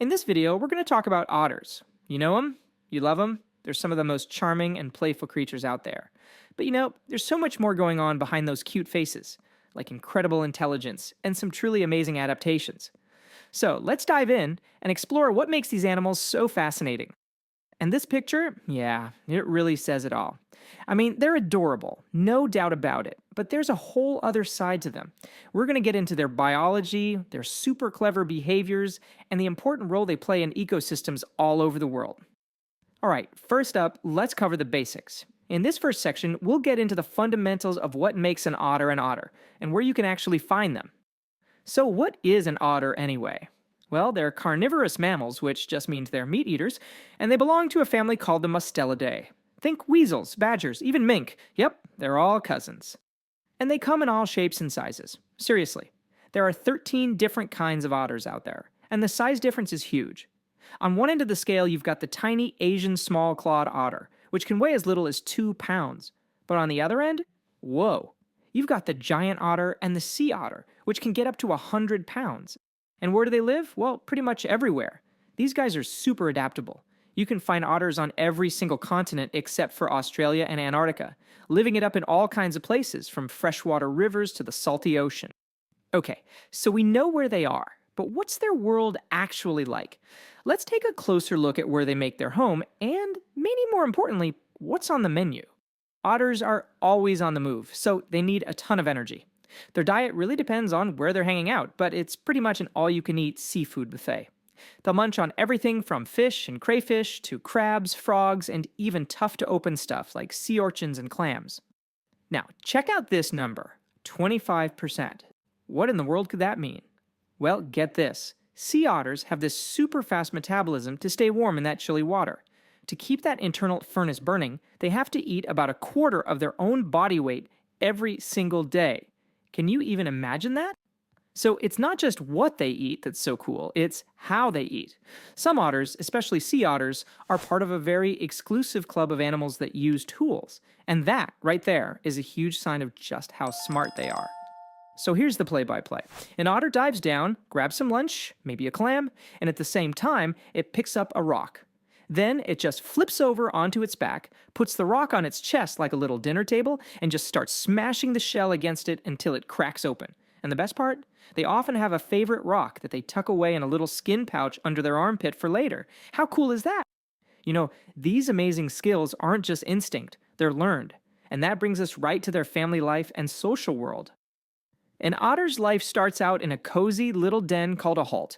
In this video, we're going to talk about otters. You know them? You love them? They're some of the most charming and playful creatures out there. But there's so much more going on behind those cute faces, like incredible intelligence and some truly amazing adaptations. So let's dive in and explore what makes these animals so fascinating. And this picture, yeah, it really says it all. I mean, they're adorable, no doubt about it, but there's a whole other side to them. We're going to get into their biology, their super clever behaviors, and the important role they play in ecosystems all over the world. Alright, first up, let's cover the basics. In this first section, we'll get into the fundamentals of what makes an otter, and where you can actually find them. So what is an otter anyway? Well, they're carnivorous mammals, which just means they're meat eaters, and they belong to a family called the Mustelidae. Think weasels, badgers, even mink. Yep, they're all cousins. And they come in all shapes and sizes. Seriously. There are 13 different kinds of otters out there, and the size difference is huge. On one end of the scale, you've got the tiny Asian small-clawed otter, which can weigh as little as 2 pounds. But on the other end, whoa. You've got the giant otter and the sea otter, which can get up to 100 pounds. And where do they live? Well, pretty much everywhere. These guys are super adaptable. You can find otters on every single continent except for Australia and Antarctica, living it up in all kinds of places, from freshwater rivers to the salty ocean. Okay, so we know where they are, but what's their world actually like? Let's take a closer look at where they make their home, and maybe more importantly, what's on the menu. Otters are always on the move, so they need a ton of energy. Their diet really depends on where they're hanging out, but it's pretty much an all-you-can-eat seafood buffet. They'll munch on everything from fish and crayfish to crabs, frogs, and even tough-to-open stuff like sea urchins and clams. Now, check out this number, 25%. What in the world could that mean? Well, get this. Sea otters have this super fast metabolism to stay warm in that chilly water. To keep that internal furnace burning, they have to eat about a quarter of their own body weight every single day. Can you even imagine that? So it's not just what they eat that's so cool, it's how they eat. Some otters, especially sea otters, are part of a very exclusive club of animals that use tools. And that, right there, is a huge sign of just how smart they are. So here's the play-by-play. An otter dives down, grabs some lunch, maybe a clam, and at the same time, it picks up a rock. Then it just flips over onto its back, puts the rock on its chest like a little dinner table, and just starts smashing the shell against it until it cracks open. And the best part? They often have a favorite rock that they tuck away in a little skin pouch under their armpit for later. How cool is that? These amazing skills aren't just instinct, they're learned. And that brings us right to their family life and social world. An otter's life starts out in a cozy little den called a holt.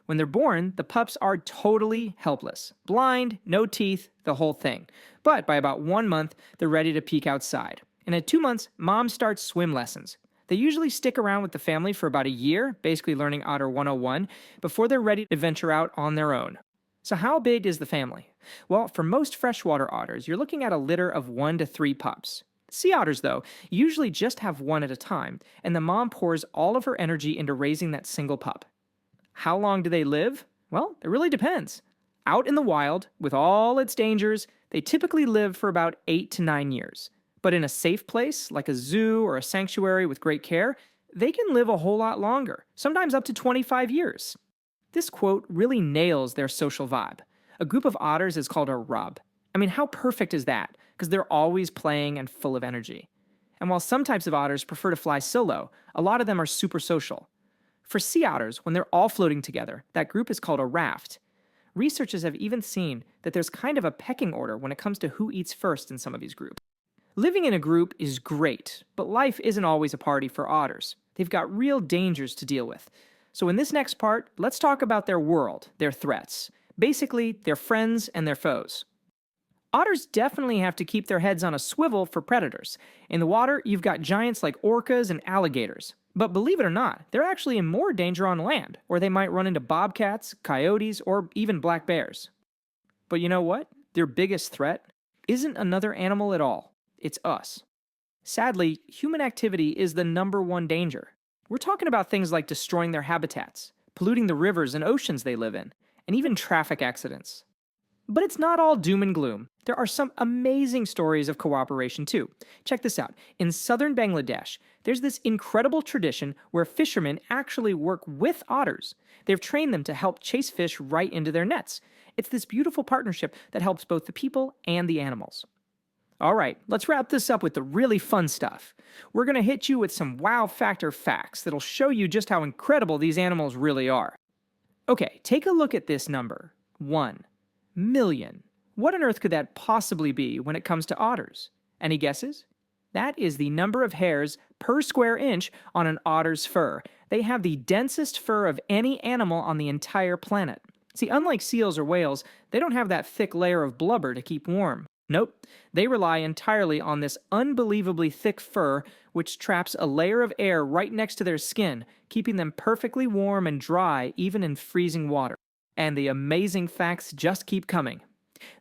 When they're born, the pups are totally helpless. Blind, no teeth, the whole thing. But by about 1 month, they're ready to peek outside. And at 2 months, mom starts swim lessons. They usually stick around with the family for about a year, basically learning Otter 101, before they're ready to venture out on their own. So how big is the family? Well, for most freshwater otters, you're looking at a litter of 1 to 3 pups. Sea otters, though, usually just have one at a time, and the mom pours all of her energy into raising that single pup. How long do they live? Well, it really depends. Out in the wild, with all its dangers, they typically live for about 8 to 9 years. But in a safe place, like a zoo or a sanctuary with great care, they can live a whole lot longer, sometimes up to 25 years. This quote really nails their social vibe. A group of otters is called a rub. I mean, how perfect is that? Because they're always playing and full of energy. And while some types of otters prefer to fly solo, a lot of them are super social. For sea otters, when they're all floating together, that group is called a raft. Researchers have even seen that there's kind of a pecking order when it comes to who eats first in some of these groups. Living in a group is great, but life isn't always a party for otters. They've got real dangers to deal with. So in this next part, let's talk about their world, their threats. Basically, their friends and their foes. Otters definitely have to keep their heads on a swivel for predators. In the water, you've got giants like orcas and alligators. But believe it or not, they're actually in more danger on land, where they might run into bobcats, coyotes, or even black bears. But you know what? Their biggest threat isn't another animal at all. It's us. Sadly, human activity is the #1 danger. We're talking about things like destroying their habitats, polluting the rivers and oceans they live in, and even traffic accidents. But it's not all doom and gloom. There are some amazing stories of cooperation too. Check this out. In southern Bangladesh, there's this incredible tradition where fishermen actually work with otters. They've trained them to help chase fish right into their nets. It's this beautiful partnership that helps both the people and the animals. All right, let's wrap this up with the really fun stuff. We're going to hit you with some wow factor facts that'll show you just how incredible these animals really are. Okay, take a look at this number. 1 million. What on earth could that possibly be when it comes to otters? Any guesses? That is the number of hairs per square inch on an otter's fur. They have the densest fur of any animal on the entire planet. See, unlike seals or whales, they don't have that thick layer of blubber to keep warm. Nope, they rely entirely on this unbelievably thick fur, which traps a layer of air right next to their skin, keeping them perfectly warm and dry even in freezing water. And the amazing facts just keep coming.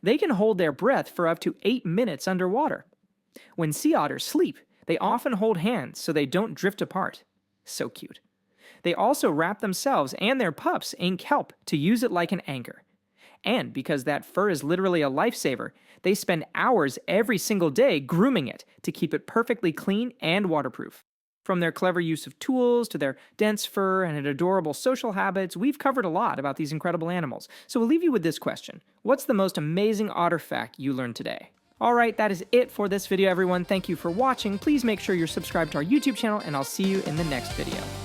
They can hold their breath for up to 8 minutes underwater. When sea otters sleep, they often hold hands so they don't drift apart. So cute. They also wrap themselves and their pups in kelp to use it like an anchor. And because that fur is literally a lifesaver, they spend hours every single day grooming it to keep it perfectly clean and waterproof. From their clever use of tools to their dense fur and adorable social habits, we've covered a lot about these incredible animals. So we'll leave you with this question. What's the most amazing otter fact you learned today? Alright, that is it for this video, everyone. Thank you for watching. Please make sure you're subscribed to our YouTube channel, and I'll see you in the next video.